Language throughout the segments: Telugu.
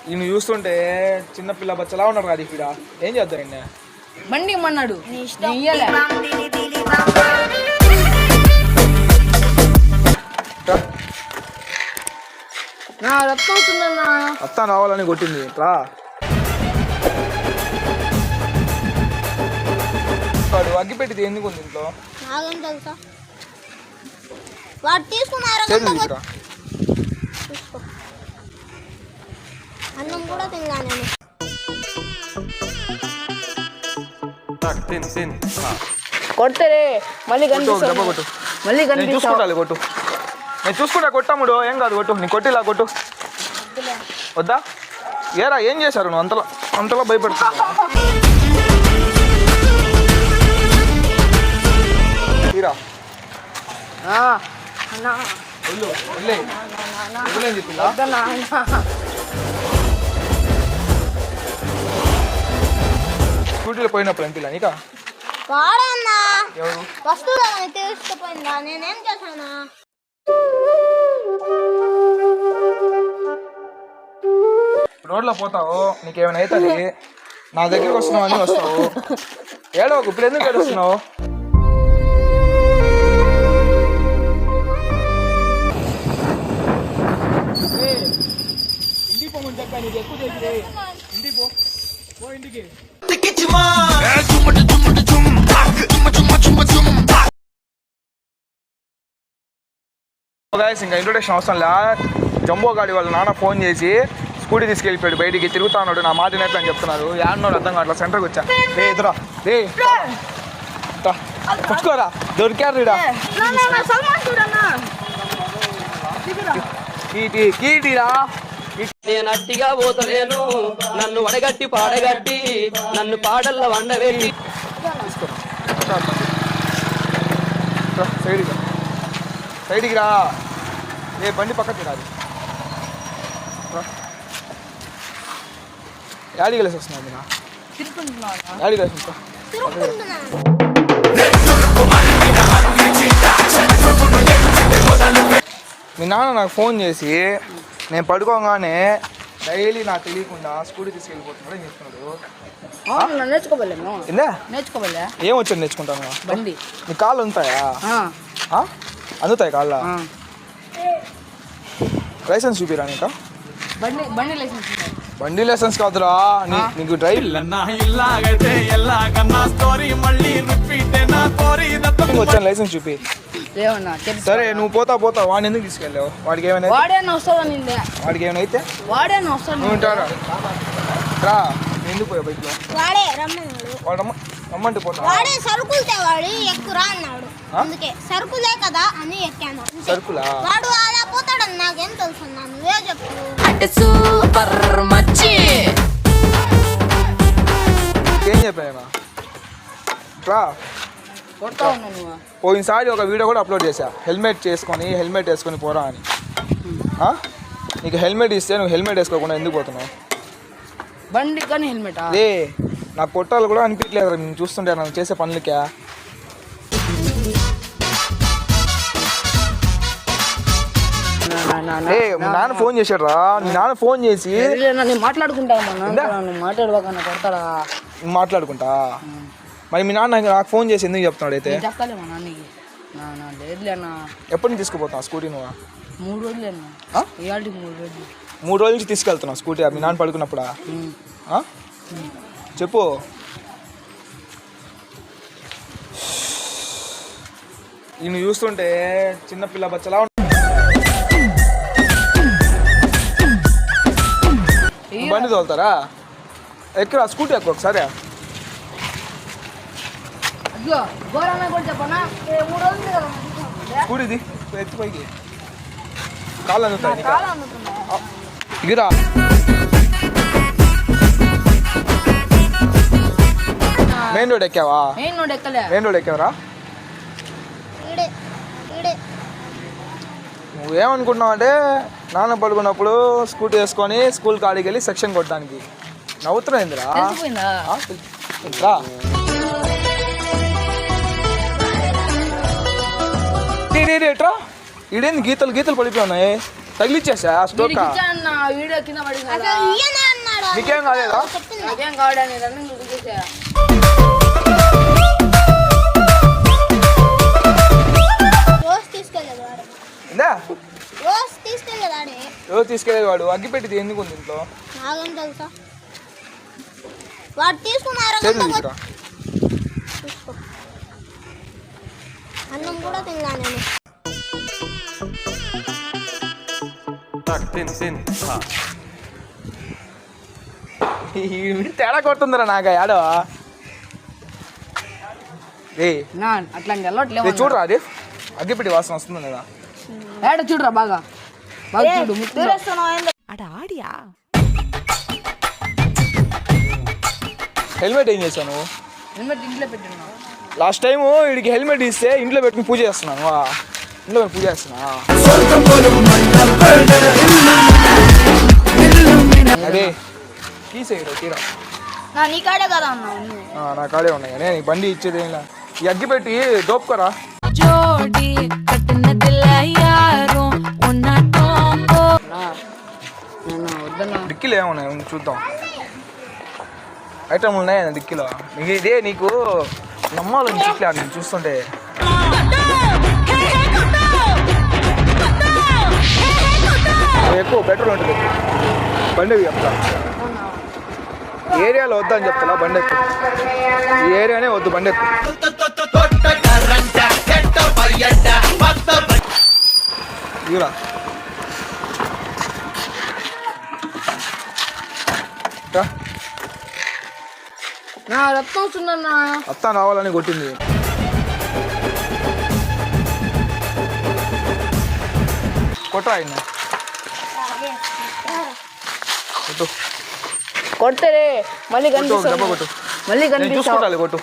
ఈయన చూస్తుంటే చిన్నపిల్ల బచ్చలా ఉన్నారు కదా ఇక్కడ. ఏం చేద్దాం ఈయన? బండి ఇమ్మన్నాడు. అత్త రావాలని కొట్టింది రా. వాడు అగ్గి పెట్టింది ఎందుకు ఉంది ఇంట్లో? అన్నం కూడా తిన్నాను. కొట్టరే మళ్ళీ కనిపిస్తావు. మళ్ళీ చూసుకుంటాలి కొట్టు. నేను చూసుకుంటా కొట్టాముడు. ఏం కాదు కొట్టు. నీ కొట్టిలా కొట్టు. వద్దా? ఏరా ఏం చేశారు నువ్వు అంతలో అంతలో భయపడుతున్నా? తీరా స్కూటీలో పోయినప్పుడు ఎంపిలా నీకా? ఎవరు వస్తువులు తీసుకుపోయిందా? నేనేం చేశానా? రోడ్లో పోతావు, నీకేమైనా అవుతుంది. నా దగ్గరికి వస్తున్నావు అని వస్తావు. ఏడవకు. ఇప్పుడు ఎందుకు ఏడుస్తున్నావు? ఇంటికి పోమని చెప్పా. నీకు ఎక్కువ చేసి ఇంటికి పో ఇంటికి. ఇంకా ఇంట్రొడక్షన్ అవసరం లే. జంబో గాడి వాళ్ళ నాన్న ఫోన్ చేసి స్కూటీ తీసుకెళ్ళిపోయాడు. బయటికి తిరుగుతా ఉన్నాడు. నా మాట నేర్పని చెప్తున్నారు. యాడ్నోడు అర్థం కావట్లా. సెంటర్కి వచ్చా. రే ఎదురా రే పట్టుకోరా. దొరికారు రీడా. కీటీరా. నేను అట్టిగా పోతలేను. నన్ను వడగట్టి పాడగట్టి నన్ను పాడల్ల వండవేసి సైడ్కి రా. ఏ బండి పక్కకి రాదు. యాడికి వెళ్ళేసి వస్తున్నావు మీనా? యాడికి వెళ్ళేసి వస్తా. మీ నాన్న నాకు ఫోన్ చేసి నేను పడుకోగానే డైలీ నాకు తెలియకుండా స్కూటీ తీసుకెళ్ళిపోతున్నాడు అని చెప్తున్నాడు. నేర్చుకోలే. ఏం వచ్చాడు నేర్చుకుంటాను? బండి. నీ కాళ్ళు అందుతాయా? అందుతాయి కాళ్ళ? లైసెన్స్ చూపిరా నీకా? బండి లైసెన్స్ కాదురా. నీకు డ్రైవ్ వచ్చాను. లైసెన్స్ చూపి. సరే నువ్వు పోతా వాడిని ఎందుకు తీసుకెళ్ళావు? వాడికి ఏమైనా వాడికి ఏమైనా అయితే నువ్వు ఉంటారా? రా. ఎందుకు పోయావు బైక్లో? వాడు రమ్మంటే పోతా. సరుకులు తేవాడు ఎక్కురా అన్నాడు. అందుకే సరుకులే కదా అని ఎక్కాను. సరుకులా? వాడు అలా పోతాడని నాకేం తెలుసు? నువ్వే చెప్పు. ఏం చెప్పాను రా. పోయినసారి ఒక వీడియో కూడా అప్లోడ్ చేశా. హెల్మెట్ వేసుకొని పోరా అని. నీకు హెల్మెట్ ఇస్తే నువ్వు హెల్మెట్ వేసుకోకుండా ఎందుకు పోతున్నావు? బండి కానీ హెల్మెట్ నాకు కొట్టాలు కూడా అనిపించలేదు నేను చూస్తుంటే నన్ను చేసే పనులకే. నాన్న ఫోన్ చేశాడు రా. నీ నాన్న ఫోన్ చేసి మాట్లాడుకుంటా. మరి మీ నాన్న నాకు ఫోన్ చేసి ఎందుకు చెప్తున్నాడు అయితే? ఎప్పటి నుంచి తీసుకుపోతావు స్కూటీ నువ్వు? 3 రోజులు. 3 రోజుల నుంచి తీసుకెళ్తున్నావు స్కూటీ మీ నాన్న పడుకున్నప్పుడా? చెప్పు. ఈయన చూస్తుంటే చిన్నపిల్ల బచ్చలా బండి తోలుతారా? ఎక్కడ స్కూటీ ఎక్కువ ఒకసారి. స్కూటీది ఎత్తి పైకి కాళ్ళు అందుతాయి. ఇగిరా. మెయిన్ రోడ్ ఎక్కావా? మెయిన్ రోడ్ ఎక్కావరా? నువ్వేమనుకుంటున్నావు అంటే నాన్న పడుకున్నప్పుడు స్కూటీ వేసుకొని స్కూల్ కాడికి వెళ్ళి సెక్షన్ కొట్టడానికి నవ్వుతున్నా ఇందిరా. ఎట్రా ఇడేంది గీతలు పడిపోయి ఉన్నాయి. తగిలిచ్చేసా స్టోర్ వీడియో కింద పడింది అసలు ఈయనే అన్నాడు. నీకేం కాలేదా? చెప్పింది. నాకేం కావడానికి రన్నింగ్ చూసేసా. రోజు తీసుకెళ్ళేది వాడు. ఇందా రోజు తీసుకెళ్ళేది వాడే. రోజు తీసుకెళ్ళేవాడు. అగ్గి పెట్టింది ఎందుకు ఉంది ఇంట్లో? నాకేం తెలుసా? వాడు తీసుకున్నారు చేతులు తీసుకురా. తీసుకో. అన్నం కూడా తిన్నా నేను. తేడా కొడుతుందిరా నాకు ఆడో. నా అట్లాంటి అలవాట్లేవు. చూడరా అది అగ్గిపెట్టి వాసన వస్తుంది కదా. ఏడ చూడరా బాగా బాగా చూడు. హెల్మెట్ ఏం చేశాను? హెల్మెట్ ఇంట్లో పెట్టినా. లాస్ట్ టైం వీడికి హెల్మెట్ ఇస్తే ఇంట్లో పెట్టుకుని పూజ చేస్తున్నాను. ఇంట్లో పూజ చేస్తున్నా. అదే తీసేయరు తీరా. నీ కాడే కదా ఉన్నావు. నా కాడే ఉన్నాయి కానీ నీకు బండి ఇచ్చేది ఏం. ఈ అగ్గి పెట్టి దోపుకోరా. డిక్కీలో ఏమున్నాయి చూద్దాం. ఐటమ్ ఉన్నాయి డిక్కీలో. నీకు ఇదే నీకు నమ్మాలని చెప్పలే నేను చూస్తుంటే. ఎక్కువ పెట్రోల్ ఉంటుంది. బండి చెప్తా ఏరియాలో వద్దని చెప్తా. బండి ఎక్కువ ఈ ఏరియానే వద్దు. బండి ఎక్కువ ఇరా. నా రక్తం వస్తుందన్నా. అత్త రావాలని కొట్టింది. కొట్టరా ఆయన కొట్టు. కొడితే మళ్ళీ దెబ్బ కనిపిస్తావు. కొట్టు. మళ్ళీ నేను కనిపిస్తావు. చూసుకుంటాలి. కొట్టు.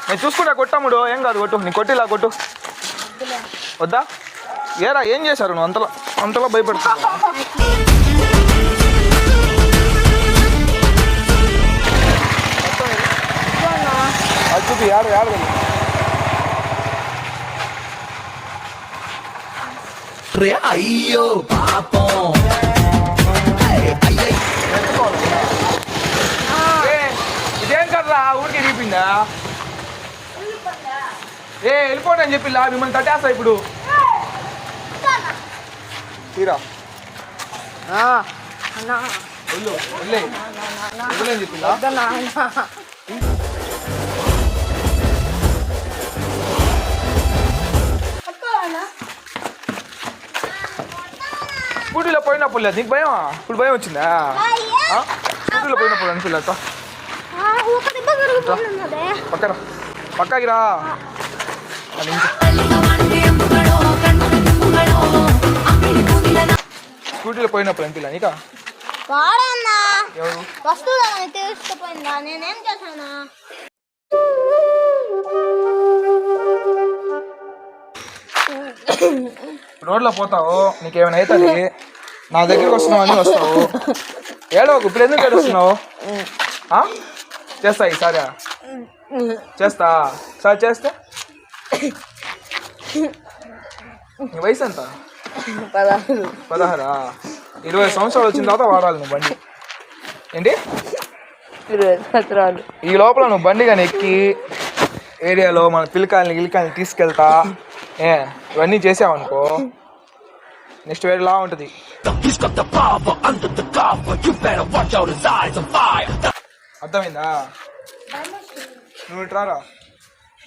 నేను చూసుకుంటా. కొట్టాముడు ఏం కాదు. కొట్టు. నీ కొట్టిలా కొట్టు. వద్దా? ఏరా ఏం చేశారు నువ్వు అంతలా అంతలా భయపడుతున్నావు? అది చూపి ఏడు అయ్యో పాపం. ఇదేం కదరా ఊరికి ఇరిగిపోయిందా? వెళ్ళిపోండి అని చెప్పి మిమ్మల్ని తట్టేస్తా ఇప్పుడు. తీరా వెళ్ళు వదిలేని చెప్పిందా? స్కూటీలో పోయినప్పుడు లేదు నీకు భయమా? ఇప్పుడు భయం వచ్చిందా? స్కూటీలో పోయినప్పుడు అనిపిల్లట. పక్కన పక్కకి రా. స్కూటీలో పోయినప్పుడు అనిపిల్ల నీకా? వాడన్నా ఎవరు వస్తువులు తీసుకుపోయిందా? నేనేం చేశానా? రోడ్లో పోతావు నీకేమైనా అవుతుంది. నా దగ్గరికి వస్తున్నావు అని వస్తావు. ఏడవకు. ఇప్పుడు ఎందుకు ఏడుస్తున్నావు? చేస్తా ఈసారి చేస్తా. సార్ చేస్తే నీ వయసు ఎంత? 16. 20 సంవత్సరాలు వచ్చిన తర్వాత వాడాలి నువ్వు బండి. ఏంటి 20 సంవత్సరాలు? ఈ లోపల నువ్వు బండి కానీ ఎక్కి ఏరియాలో మన గిలికాయని తీసుకెళ్తా ఇవన్నీ చేసావనుకో నెక్స్ట్ వేరేలా ఉంటుంది. అర్థమైందా? నువ్వు ఇట్రారా.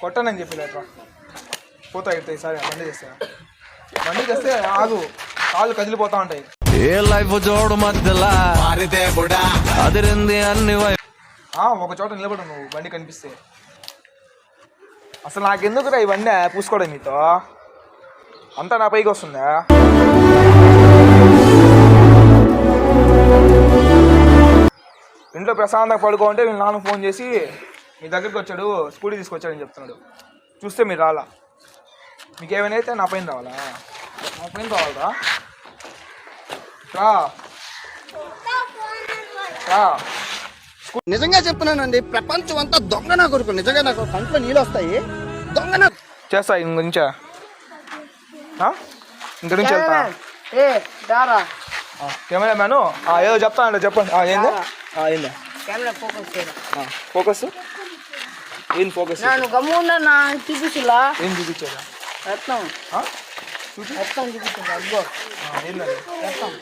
కొట్టనని చెప్పి ఎట్రా పోతా ఇడతాయి. సరే బండి చేస్తే ఆగు. కాళ్ళు కదిలిపోతా ఉంటాయి. ఏ లైఫ్ జోడు మధ్యలా అదిరింది అన్ని ఒక చోట నిలబడు నువ్వు బండి కనిపిస్తే. అసలు నాకెందుకురా ఇవన్నీ పూసుకోవడం మీతో? అంతా నా పైకి వస్తుందా? ఇంట్లో ప్రశాంతంగా పడుకోంటే వీళ్ళు నాన్న ఫోన్ చేసి మీ దగ్గరికి వచ్చాడు, స్కూటీ తీసుకొచ్చాడని చెప్తున్నాడు. చూస్తే మీరు రాలా. మీకు ఏమైనా అయితే నా పైన రావాలా? నా పైన రావాలరా? రా. నిజంగా చెప్తున్నానండి, ప్రపంచం అంతా దొంగ నా కొడుకు. నిజంగా నాకు కంట్లో నీళ్ళు వస్తాయి. దొంగ నా చేస్తా ఇంక నుంచా ఇంక నుంచి వెళ్తా. కెమెరా మ్యాను ఏదో చెప్తానంటే చెప్పండి ఏందా ఏందా కెమెరా ఫోకస్ చేయరా ఫోకస్ ఏం ఫోకస్ నేను గమ్మున్నా చూపించులా ఏం చూపించారా రత్నం రత్నం చూపించా అబ్బో ఏంటది రత్నం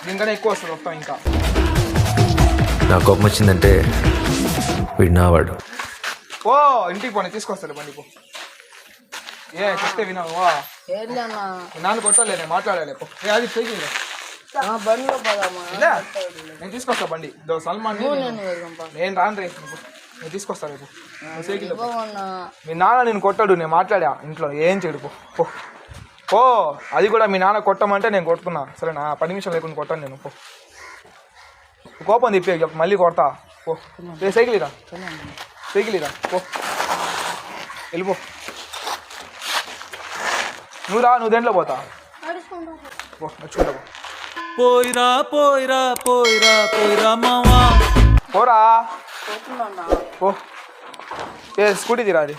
దీనికన్నా ఎక్కువ వస్తుంది మొత్తం ఇంకా నా కోపం వచ్చిందంటే వీడు నావాడు. ఓ ఇంటికి పోనీ తీసుకొస్తాను బండి పో చెప్తే విన్నావా ఏంటి అన్న నాన్న కొట్టాలి నేను మాట్లాడాలి పో అది చెయ్యి బండిలో పదామా నేను తీసుకొస్తా బండి సల్మాన్ నేను రాను రేపు నేను తీసుకొస్తా రేపు సైకిల్ మీ నాన్న నేను కొట్టాడు నేను మాట్లాడా ఇంట్లో ఏం చెడు పో ఓ అది కూడా మీ నాన్న కొట్టమంటే నేను కొట్టుకున్నా సరేనా 10 నిమిషాలు లేకుండా కొట్టాను నేను పో కోపం తిప్పే మళ్ళీ కొడతా పో సైకిల్ ఇరా పో వెళ్ళిపో నువ్వు దేంట్లో పోతా పో నచ్చుకుంటా పోయిరా పోయిరా పోయిరా పోయిరా మావా పోరా పో స్కూటీ తీరా అది